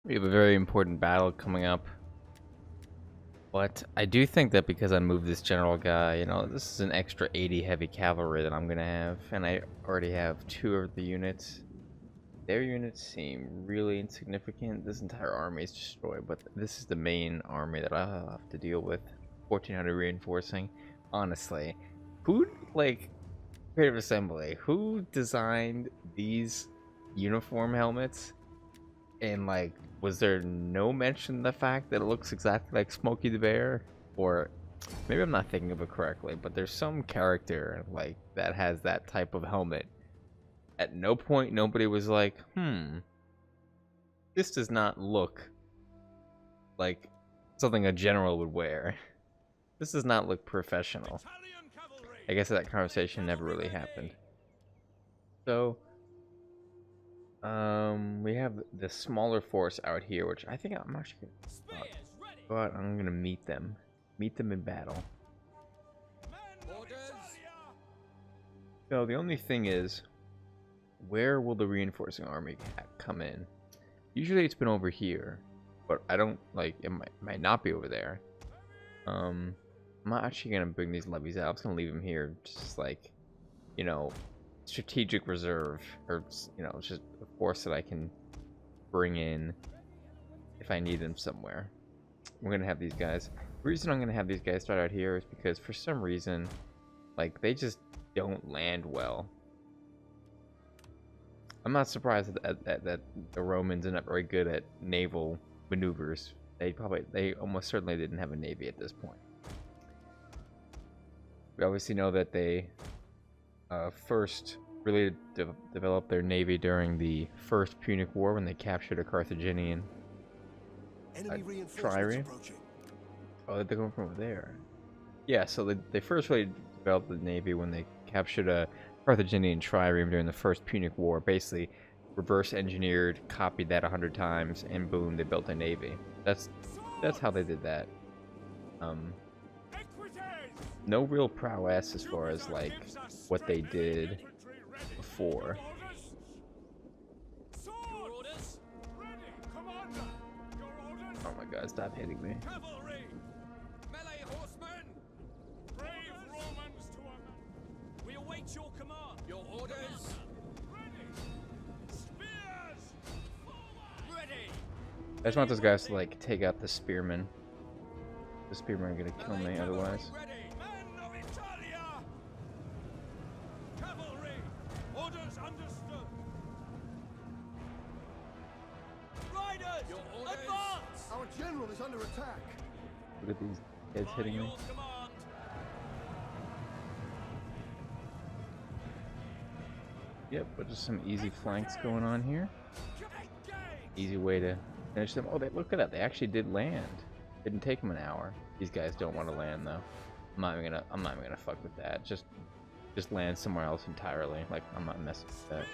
We have a very important battle coming up. But I do think that because I moved this general guy, this is an extra 80 heavy cavalry that I'm going to have. And I already have 2 of the units. Their units seem really insignificant. This entire army is destroyed, but this is the main army that I'll have to deal with. 1400 reinforcing. Honestly, who, Creative Assembly, who designed these uniform helmets? And, was there no mention of the fact that it looks exactly like Smokey the Bear? Or maybe I'm not thinking of it correctly, but there's some character, that has that type of helmet. At no point, nobody was like, this does not look like something a general would wear. This does not look professional. I guess that conversation never really happened. So, we have the smaller force out here, which I think I'm actually gonna but I'm gonna meet them in battle. So the only thing is, where will the reinforcing army come in? Usually it's been over here, but I don't it might not be over there. I'm not actually gonna bring these levies out. I'm just gonna leave them here, just strategic reserve, or just a force that I can bring in if I need them somewhere. We're gonna have these guys. The reason I'm gonna have these guys start out here is because for some reason, they just don't land well. I'm not surprised that the Romans are not very good at naval maneuvers. They almost certainly didn't have a navy at this point. We obviously know that they first really developed their navy during the First Punic War when they captured a Carthaginian trireme. Oh, they're going from over there. Yeah, so they first really developed the navy when they captured a Carthaginian trireme during the First Punic War. Basically, reverse engineered, copied that 100 times, and boom, they built a navy. That's how they did that. No real prowess as far as what they did before. Oh my god, stop hitting me. We await your command. Your orders. Ready. I just want those guys to take out the spearmen. The spearmen are gonna kill me otherwise. Orders understood. Riders, your orders. Advance. Our general is under attack. Look at these heads hitting me. Yep, but just some easy flanks going on here. Easy way to finish them. Oh, look at that. They actually did land. Didn't take them an hour. These guys don't want to land though. I'm not even gonna fuck with that. Just land somewhere else entirely. I'm not messing with that.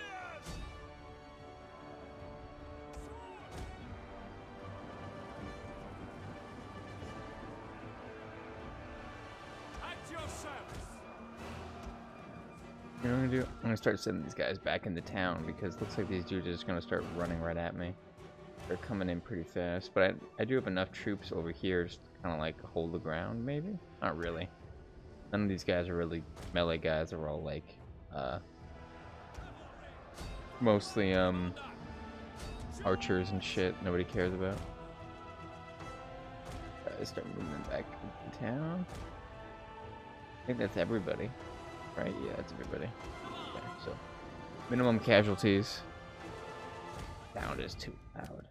You know what I'm gonna do? I'm gonna start sending these guys back into town because it looks like these dudes are just gonna start running right at me. They're coming in pretty fast, but I do have enough troops over here just to kind of hold the ground, maybe? Not really. None of these guys are really melee guys. They're all mostly archers and shit nobody cares about. Guys start moving back into town. I think that's everybody, right? Yeah, that's everybody. Okay, so minimum casualties. Sound is too loud.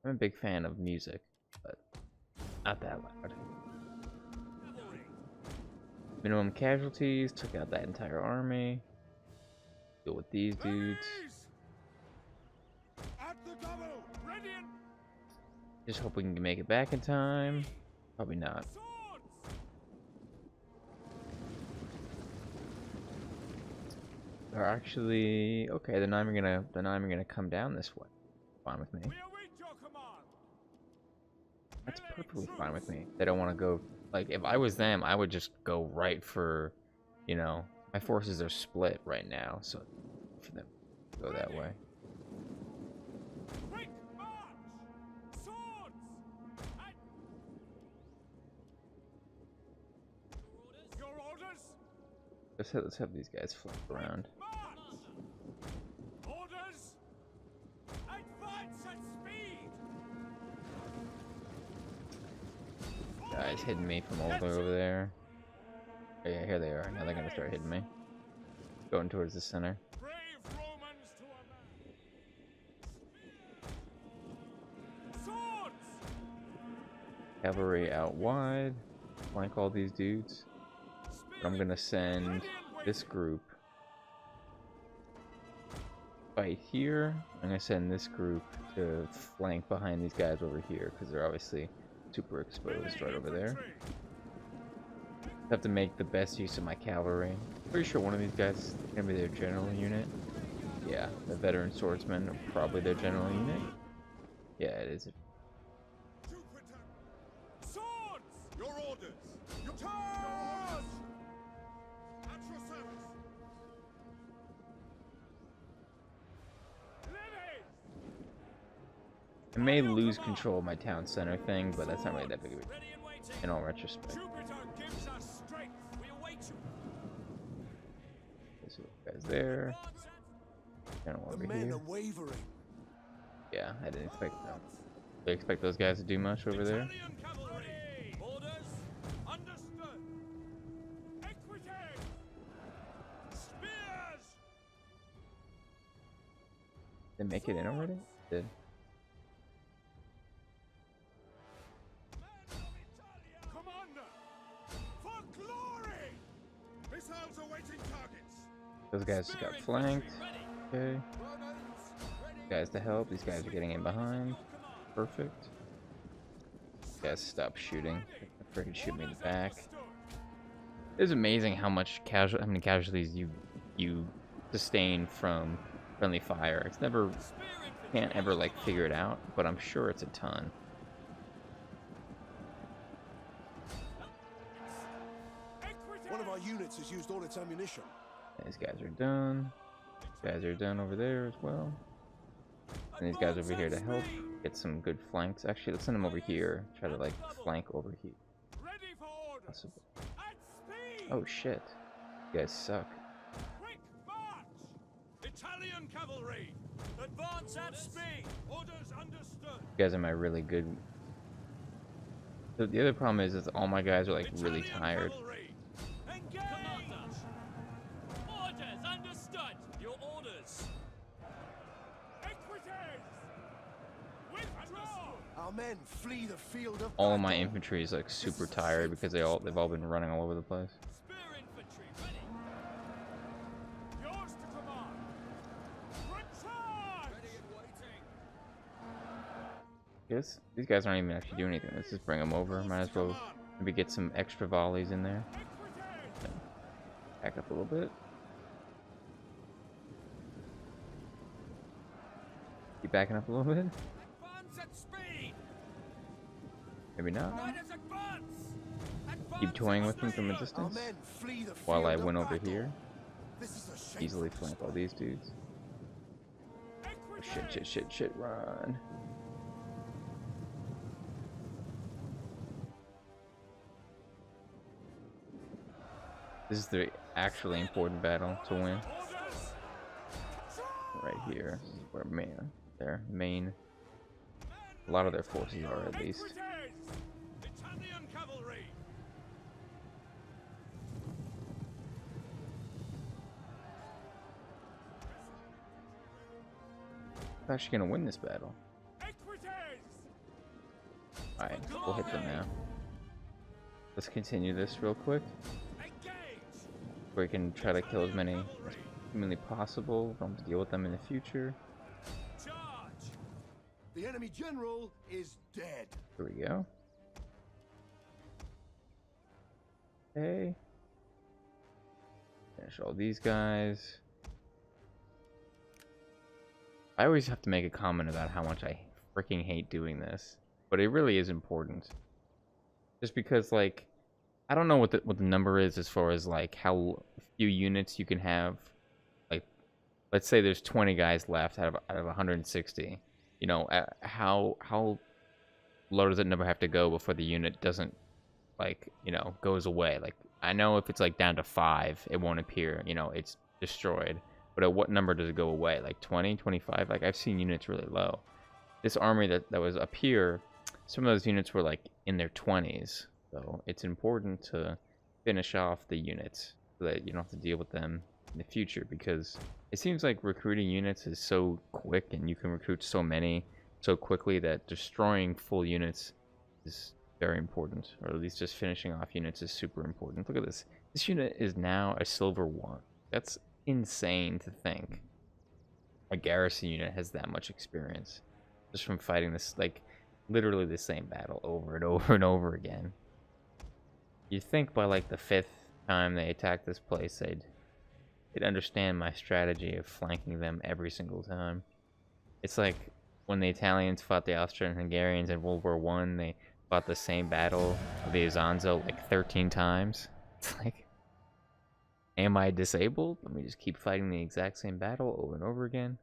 I'm a big fan of music, but not that loud. Minimum casualties, took out that entire army. Deal with these dudes. Just hope we can make it back in time. Probably not. They're actually okay. They're not even gonna come down this way. Fine with me. That's perfectly fine with me. They don't want to go. If I was them, I would just go right for, my forces are split right now, so for them to go that way. Let's have these guys flip around. Orders! Advance at speed! Guys hitting me from all the way over there. Oh, yeah, here they are. Now they're gonna start hitting me. Going towards the center. Brave Romans to a man! Swords! Cavalry out wide. Flank all these dudes. But I'm gonna send this group fight here. I'm gonna send this group to flank behind these guys over here because they're obviously super exposed right over there. Have to make the best use of my cavalry. Pretty sure one of these guys is gonna be their general unit. Yeah, the veteran swordsmen are probably their general unit. Yeah, it is. Swords! Your orders! Your charge! At your service! Levy! I may lose control of my town center thing, but that's not really that big of a Ready and waiting! in all retrospect. Jupiter gives us strength! We await you! There's guys there. General The over men here. are wavering. Yeah, I didn't expect them. Do you expect those guys to do much over there? Italian cavalry! Orders! Understood! Equity! Spears! They make it in already? Did. Men of Italia! Commander! For glory! Missiles awaiting targets! Those guys just got flanked. Okay. Guys to help. These guys are getting in behind. Perfect. Guys, stop shooting. Freaking shoot me in the back. It's amazing how many casualties you sustain from friendly fire. It's never, can't ever like figure it out, but I'm sure it's a ton. One of our units has used all its ammunition. These guys are done. These guys are done over there as well. And these guys over here to help get some good flanks. Actually, let's send them over here. Try to like flank over here. Ready for orders! Possible. At speed! Oh shit. You guys suck. Quick march! Italian cavalry! Advance at speed! Orders understood! You guys are my really good. The other problem is all my guys are like really Italian tired. cavalry! Engage! Commander! Orders understood! Your orders! Equities! Withdraw! Our men flee the field of All of my battle. infantry is like super tired because they've all been running all over the place. Spear infantry ready! Yours to command! Recharge! Ready and waiting! Yes, these guys aren't even actually doing anything. Let's just bring them over. Might as well maybe get some extra volleys in there. Equities! Back up a little bit. Keep backing up a little bit. Advance at speed! Maybe not. Riders advance! Keep toying with them from a Our distance men flee the while I field of win over battle. here. This is a shameful Easily flank all these dudes. Oh, shit, run. This is the actually important battle to win. Orders! Right here. This is where their main, a lot of their forces are at least. Equities! Italian cavalry! I'm actually gonna win this battle. Equities! Alright, we'll hit them now. Let's continue this real quick. Engage! We can try to kill as many as humanly possible. Don't deal with them in the future. Charge! The enemy general is dead. Here we go. Okay. Finish all these guys. I always have to make a comment about how much I freaking hate doing this, but it really is important. Just because, like, I don't know what the number is as far as like how few units you can have. Like, let's say there's 20 guys left out of 160. You know, how low does that number have to go before the unit doesn't, like, you know, goes away? Like, I know if it's like down to 5, it won't appear. You know, it's destroyed. But at what number does it go away? Like 20, 25? Like I've seen units really low. This army that was up here, some of those units were like in their 20s. So it's important to finish off the units so that you don't have to deal with them in the future, because it seems like recruiting units is so quick and you can recruit so many so quickly that destroying full units is very important, or at least just finishing off units is super important. Look at this. This unit is now a silver 1. That's insane to think. A garrison unit has that much experience just from fighting this, like, literally the same battle over and over and over again. You'd think by like the 5th time they attack this place, they'd understand my strategy of flanking them every single time. It's like when the Italians fought the Austrian-Hungarians in World War One, they fought the same battle of the Isonzo like 13 times. It's like, am I disabled? Let me just keep fighting the exact same battle over and over again.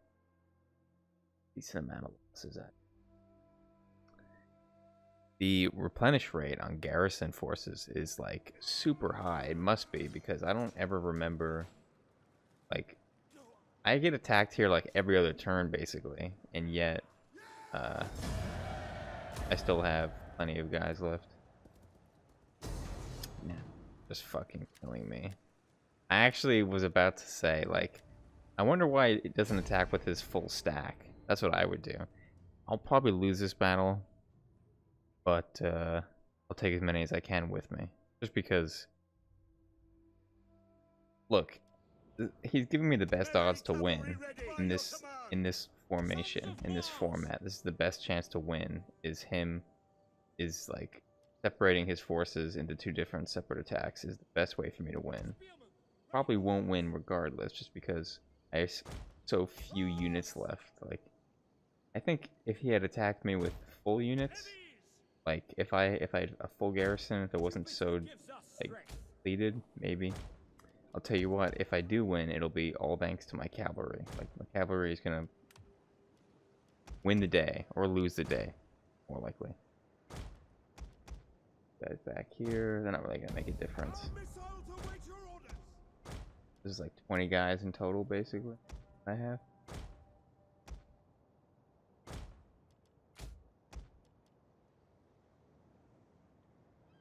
Decent amount of losses at. The replenish rate on garrison forces is like super high. It must be, because I don't ever remember, like, I get attacked here like every other turn basically, and yet I still have plenty of guys left. Yeah, just fucking killing me. I actually was about to say, like, I wonder why it doesn't attack with his full stack. That's what I would do. I'll probably lose this battle, but I'll take as many as I can with me, just because. Look, he's giving me the best odds to win in this formation, in this format. This is the best chance to win. Is like separating his forces into 2 different separate attacks is the best way for me to win. Probably won't win regardless, just because I have so few units left. Like, I think if he had attacked me with full units, like if I had a full garrison, if it wasn't so like depleted, maybe. I'll tell you what, if I do win, it'll be all thanks to my cavalry. Like, my cavalry is gonna win the day or lose the day, more likely. Guys back here, they're not really gonna make a difference. This is like 20 guys in total, basically, I have.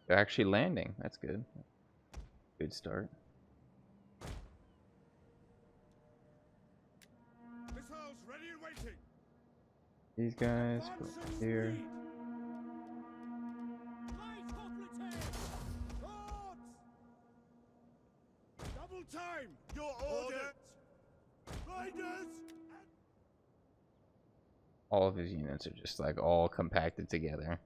They're actually landing. That's good. Good start. Missiles ready and waiting. These guys from here. Double time. Your orders. Riders. All of his units are just like all compacted together.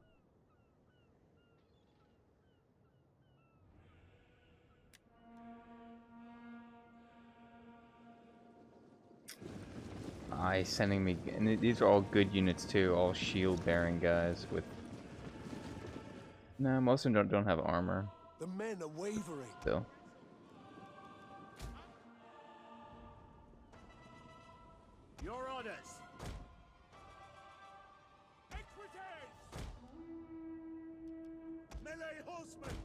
Sending me, and these are all good units too, all shield bearing guys with. No, most of them don't have armor. The men are wavering. Still. Your orders. Equites. Melee horsemen.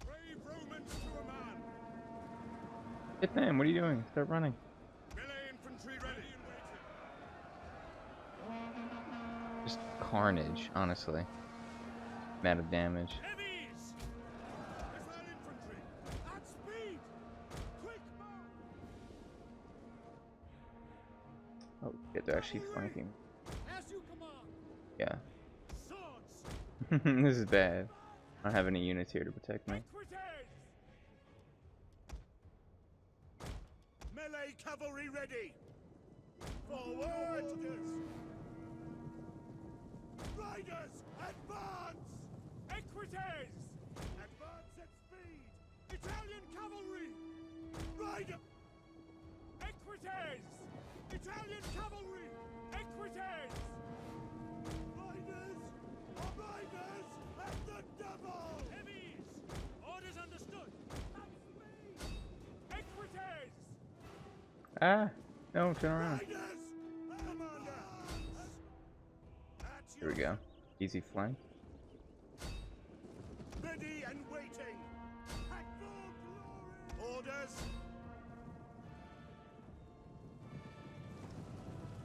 Brave Romans to a man. Hit them, what are you doing? Start running. Melee infantry ready and waiting. Just carnage, honestly. Amount of damage. Heavies. Missile infantry. At speed. Quick move. Oh, yeah, they're actually flanking. As you command. Yeah. Swords. This is bad. I don't have any units here to protect me. Equites. Melee cavalry ready. Forward. Riders, advance. Equites. Advance at speed. Italian cavalry. Rider. Equites. Italian cavalry. Equites. Riders. Riders at the devil. Heavies. Orders understood. At speed. Equites. Ah! No, turn around. Riders. Commander. Here we go. Easy flank. orders.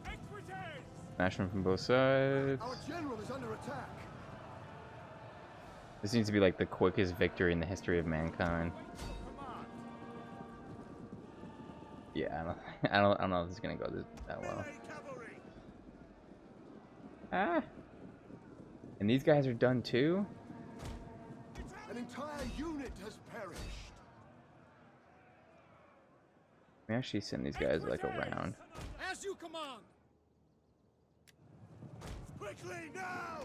Equites! Smash them from both sides. Our general is under attack. This seems to be like the quickest victory in the history of mankind. Command. Yeah, I don't know if this is gonna go that well. Melee cavalry. Ah. And these guys are done too? An entire unit has perished. Let me actually send these guys like around. As you command. Quickly now.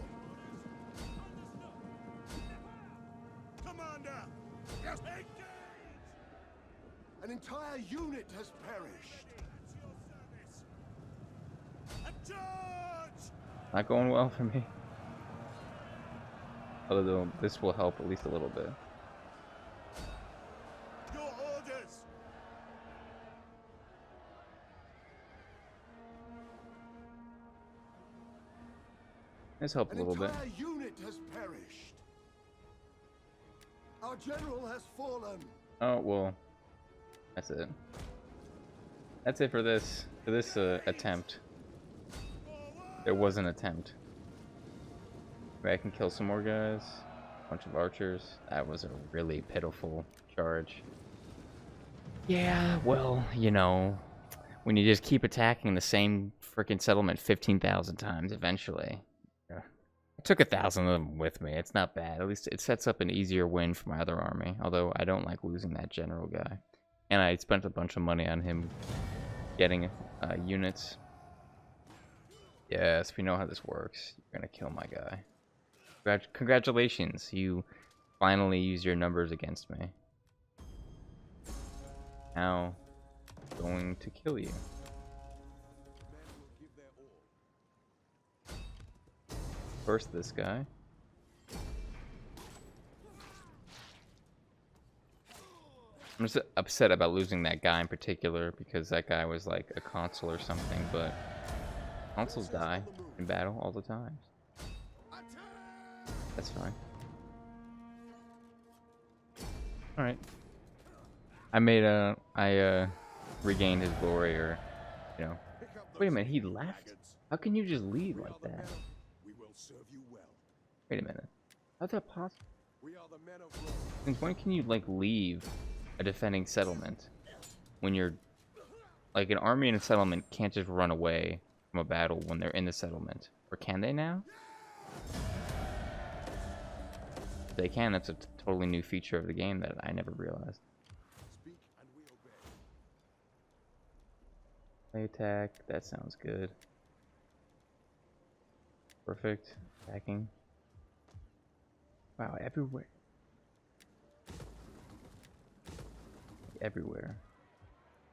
Commander. Yes. Engage. An entire unit has perished. At your service. A charge. Not going well for me. Although this will help at least a little bit. Your orders. This helped a little bit. An entire unit has perished. Our general has fallen. Oh well, that's it. That's it for this attempt. There was an attempt. Maybe I can kill some more guys. Bunch of archers. That was a really pitiful charge. Yeah, well, you know, when you just keep attacking the same freaking settlement 15,000 times, eventually. Yeah. I took 1,000 of them with me. It's not bad. At least it sets up an easier win for my other army. Although I don't like losing that general guy. And I spent a bunch of money on him getting units. Yes, we know how this works. You're gonna kill my guy. Congratulations, you finally used your numbers against me. Now, going to kill you. First this guy. I'm just upset about losing that guy in particular because that guy was like a consul or something, but consuls die in battle all the time. That's fine. Alright. I regained his glory, or, you know. Wait a minute, he left? How can you just leave like that? We will serve you well. Wait a minute. How's that possible? We are the men of Rome. Since when can you, like, leave a defending settlement? When you're... Like, an army in a settlement can't just run away from a battle when they're in the settlement. Or can they now? If they can, that's a totally new feature of the game that I never realized. Speak and we obey. Play attack, that sounds good. Perfect. Attacking. Wow, everywhere. Everywhere.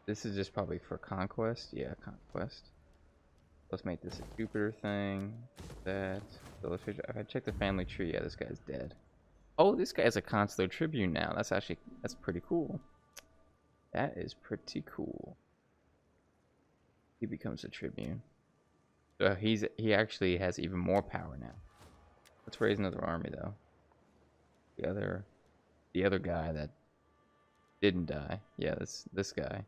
This is just probably for conquest. Yeah, conquest. Let's make this a Jupiter thing. That. So let's figure, if I check the family tree, yeah, this guy's dead. Oh, this guy's a consular tribune now. That's pretty cool. That is pretty cool. He becomes a tribune. So he actually has even more power now. Let's raise another army though. The other guy that didn't die. Yeah, this guy.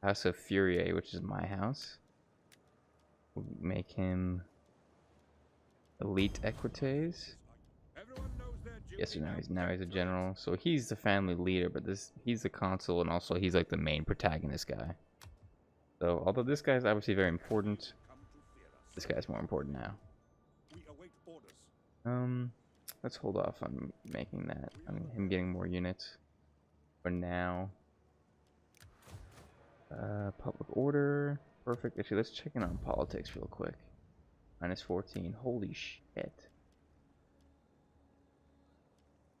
House of Furie, which is my house. We'll make him elite equites. Everyone knows their duty. Yes, so now he's a general. So he's the family leader, but he's the consul, and also he's like the main protagonist guy. So although this guy's obviously very important, Come to fear us. this guy's more important now. We await orders. Let's hold off on making that. On him getting more units. For now. Public order. Perfect. Actually, let's check in on politics real quick. -14. Holy shit.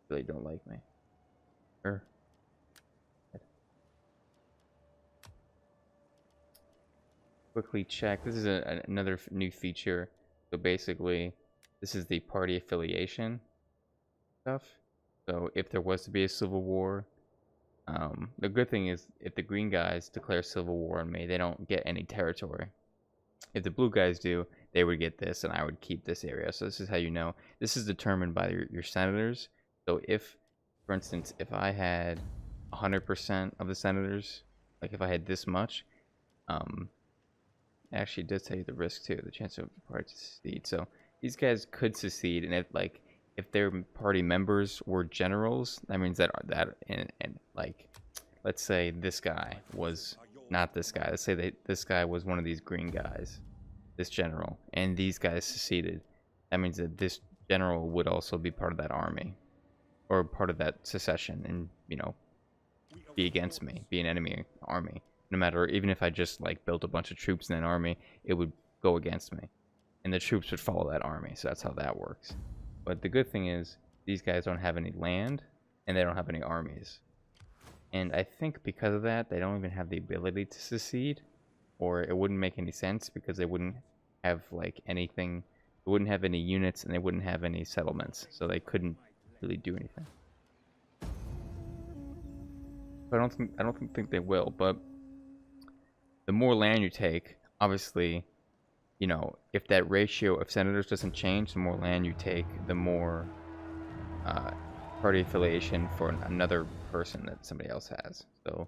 Really don't like me. Quickly check. This is another new feature. So basically, this is the party affiliation stuff. So if there was to be a civil war, the good thing is if the green guys declare civil war on me, they don't get any territory. If the blue guys do, they would get this, and I would keep this area. So this is how you know. This is determined by your senators. So if, for instance, if I had 100% of the senators, like if I had this much, it actually does tell you the risk too, the chance of the party to succeed. So these guys could succeed, and if their party members were generals, that means that and like, let's say this guy was not this guy. Let's say this guy was one of these green guys, this general, and these guys seceded. That means that this general would also be part of that army, or part of that secession, and be against me, be an enemy army. No matter, even if I just like built a bunch of troops in that army, it would go against me, and the troops would follow that army. So that's how that works. But the good thing is these guys don't have any land, and they don't have any armies. And I think because of that, they don't even have the ability to secede, or it wouldn't make any sense because they wouldn't have like anything. They wouldn't have any units, and they wouldn't have any settlements, so they couldn't really do anything. But I don't think they will. But the more land you take, obviously, if that ratio of senators doesn't change, the more land you take, the more party affiliation for another person that somebody else has. So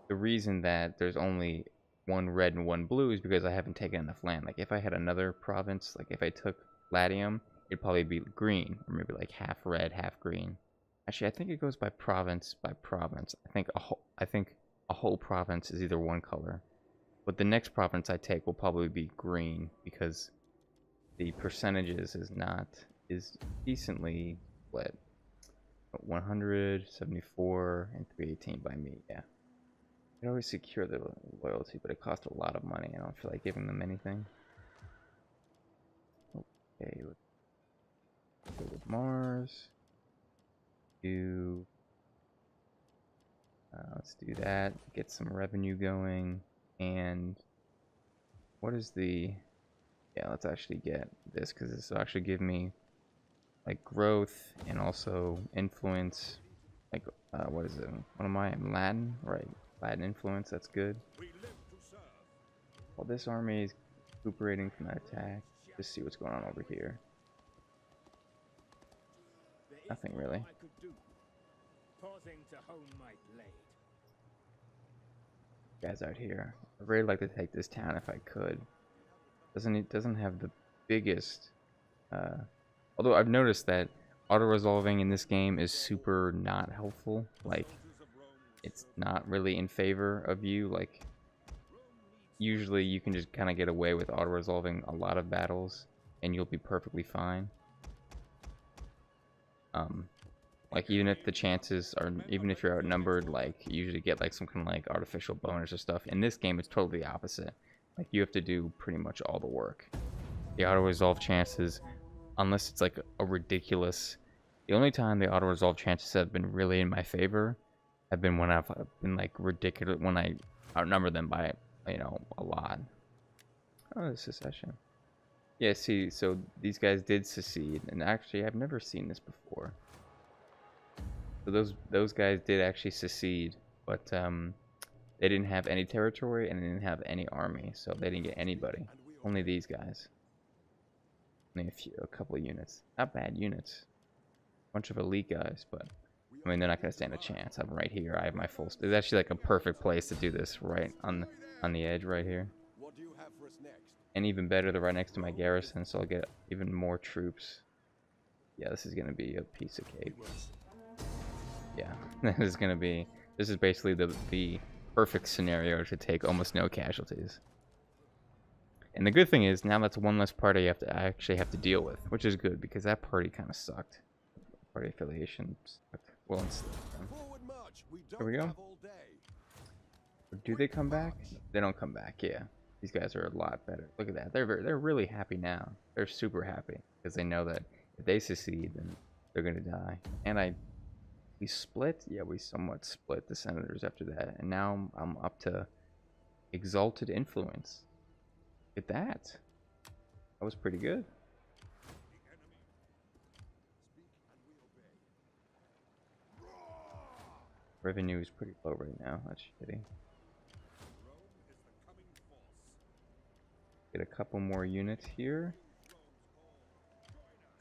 the reason that there's only one red and one blue is because I haven't taken enough land. Like if I had another province, like if I took Latium, it'd probably be green, or maybe like half red, half green. Actually, I think it goes by province by province. I think a whole province is either one color, but the next province I take will probably be green because the percentages is decently split. 174 and 318 by me. Yeah, I always secure their loyalty, but it costs a lot of money. I don't feel like giving them anything. Okay, let's go with Mars. Let's do that, get some revenue going. And what is let's actually get this, because this will actually give me like growth and also influence. Like what is it, what am I, I'm Latin, right? Latin influence, that's good. Well, this army is recuperating from that attack. Just see what's going on over here. Nothing really. Guys out here, I'd really like to take this town if I could. It doesn't have the biggest although I've noticed that auto-resolving in this game is super not helpful. Like, it's not really in favor of you. Like, usually you can just kind of get away with auto-resolving a lot of battles and you'll be perfectly fine. Like, even if the chances are, even if you're outnumbered, like, you usually get like some kind of like artificial bonus or stuff. In this game, it's totally the opposite. Like, you have to do pretty much all the work. The auto-resolve chances, unless it's like a ridiculous, the only time the auto-resolve chances have been really in my favor have been when I've been like ridiculous, when I outnumber them by, a lot. Oh, the secession. Yeah, see, so these guys did secede, and actually I've never seen this before. So those guys did actually secede, but they didn't have any territory and they didn't have any army, so they didn't get anybody. Only these guys. Only a couple of units. Not bad units. Bunch of elite guys, but I mean, they're not gonna stand a chance. I'm right here. I have my full. It's actually like a perfect place to do this, right on the edge, right here. And even better, they're right next to my garrison, so I'll get even more troops. Yeah, this is gonna be a piece of cake. Yeah, this is basically the perfect scenario to take almost no casualties. And the good thing is, now that's one less party I actually have to deal with, which is good, because that party kind of sucked. Party affiliation sucked. Well, there we go. Do they come back? They don't come back, yeah. These guys are a lot better. Look at that. They're really happy now. They're super happy, because they know that if they succeed, then they're going to die. And we split? Yeah, we somewhat split the senators after that. And now I'm up to exalted influence. Look at that. That was pretty good. Revenue is pretty low right now. That's shitty. Get a couple more units here.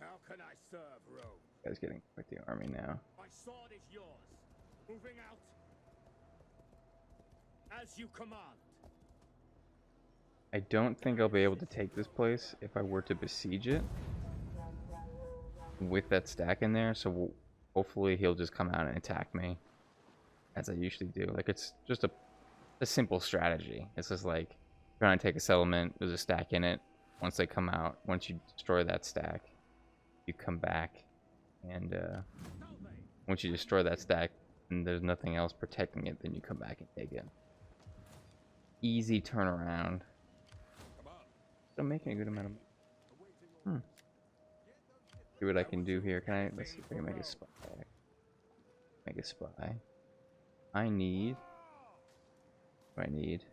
How can I serve Rome? Guys getting quite the army now. My sword is yours. Moving out. As you command. I don't think I'll be able to take this place if I were to besiege it with that stack in there, so hopefully he'll just come out and attack me, as I usually do. Like, it's just a simple strategy. It's just like, trying to take a settlement, there's a stack in it. Once they come out, once you destroy that stack, you come back, and once you destroy that stack and there's nothing else protecting it, then you come back and take it. Easy turnaround. Still making a good amount of... See what I can do here. Can I... Let's see if I can make a spy. Make a spy. I need... What do I need?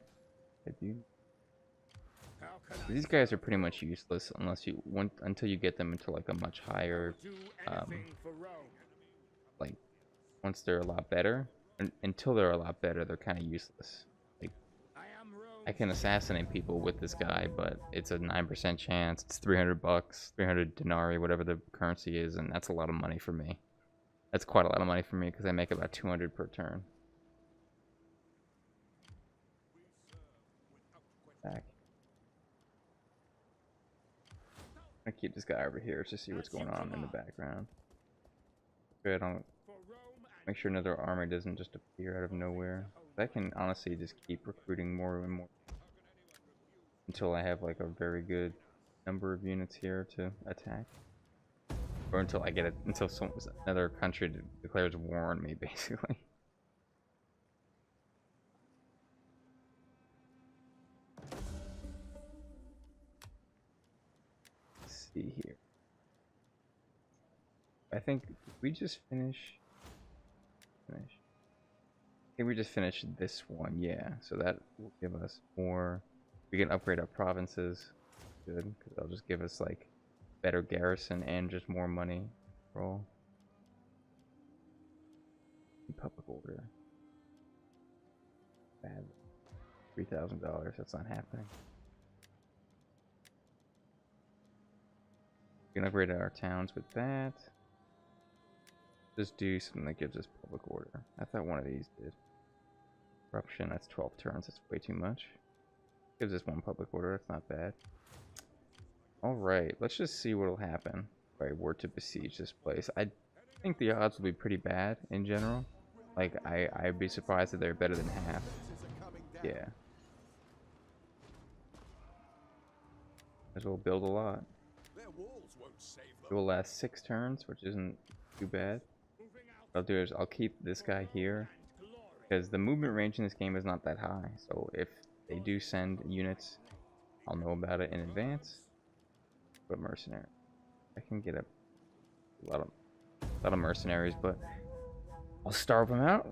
I do... These guys are pretty much useless unless you want... Until you get them into like a much higher... like, once they're a lot better. Until they're a lot better, they're kind of useless. Like, I can assassinate people with this guy, but it's a 9% chance. It's 300 bucks, 300 denarii, whatever the currency is, and that's a lot of money for me. That's quite a lot of money for me because I make about 200 per turn. Back. I'm gonna keep this guy over here to see what's going on in the background. Good, I'll make sure another army doesn't just appear out of nowhere. I can honestly just keep recruiting more and more until I have like a very good number of units here to attack, or until I get it, until another country declares war on me, basically. Let's see here. I think we just finish. I think we just finished this one, yeah. So that will give us more. We can upgrade our provinces. Good, because that'll just give us like better garrison and just more money. Roll. Public order. Bad. $3,000. That's not happening. We can upgrade our towns with that. Just do something that gives us public order. I thought one of these did. Corruption, that's 12 turns, that's way too much. Gives us one public order, that's not bad. Alright, let's just see what'll happen if I were to besiege this place. I think the odds will be pretty bad in general. Like, I'd be surprised if they're better than half. Yeah. As well build a lot. It will last 6 turns, which isn't too bad. What I'll do is I'll keep this guy here because the movement range in this game is not that high. So if they do send units, I'll know about it in advance. But mercenary, I can get a lot of mercenaries, but I'll starve them out.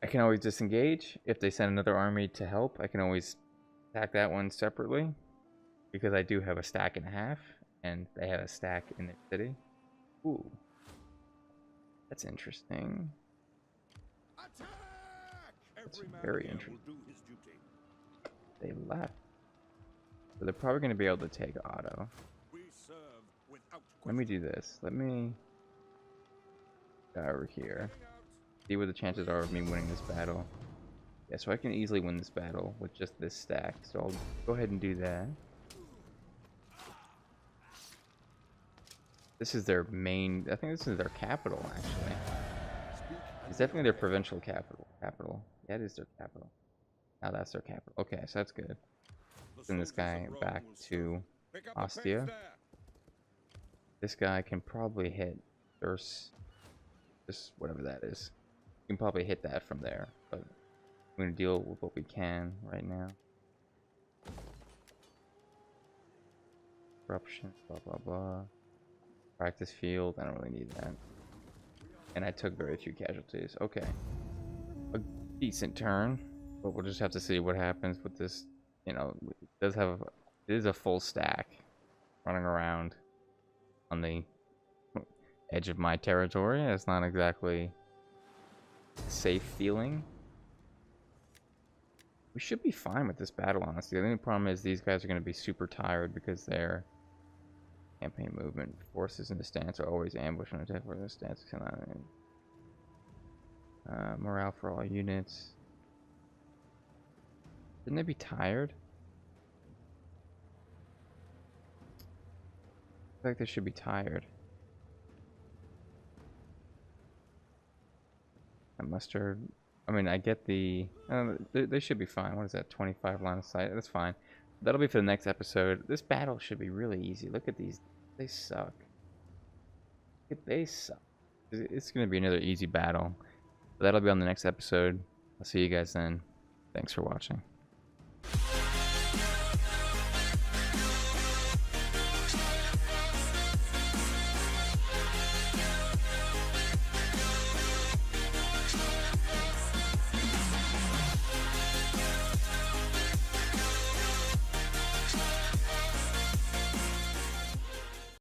I can always disengage if they send another army to help. I can always attack that one separately because I do have a stack and a half, and they have a stack in their city. Ooh. That's interesting. That's very interesting. They left. So they're probably going to be able to take Otto. Let me do this. Let me go over here. See what the chances are of me winning this battle. Yeah, so I can easily win this battle with just this stack. So I'll go ahead and do that. This is their main, I think this is their capital, actually. It's definitely their provincial capital. Yeah, it is their capital. Now that's their capital. Okay, so that's good. Send this guy back to Ostia. This guy can probably hit Urs, just whatever that is. You can probably hit that from there, but we're going to deal with what we can right now. Corruption, blah, blah, blah. Practice field, I don't really need that. And I took very few casualties. Okay. A decent turn, but we'll just have to see what happens with this. You know, it is a full stack running around on the edge of my territory. It's not exactly safe feeling. We should be fine with this battle, honestly. The only problem is these guys are going to be super tired because they're campaign movement. Forces in the stance are always ambush and attack where the stance cannot. Morale for all units. Shouldn't they be tired? I feel like they should be tired. Mustard. I mean, I get the. They should be fine. What is that? 25 line of sight. That's fine. That'll be for the next episode. This battle should be really easy. Look at these. They suck. They suck. It's gonna be another easy battle. But that'll be on the next episode. I'll see you guys then. Thanks for watching.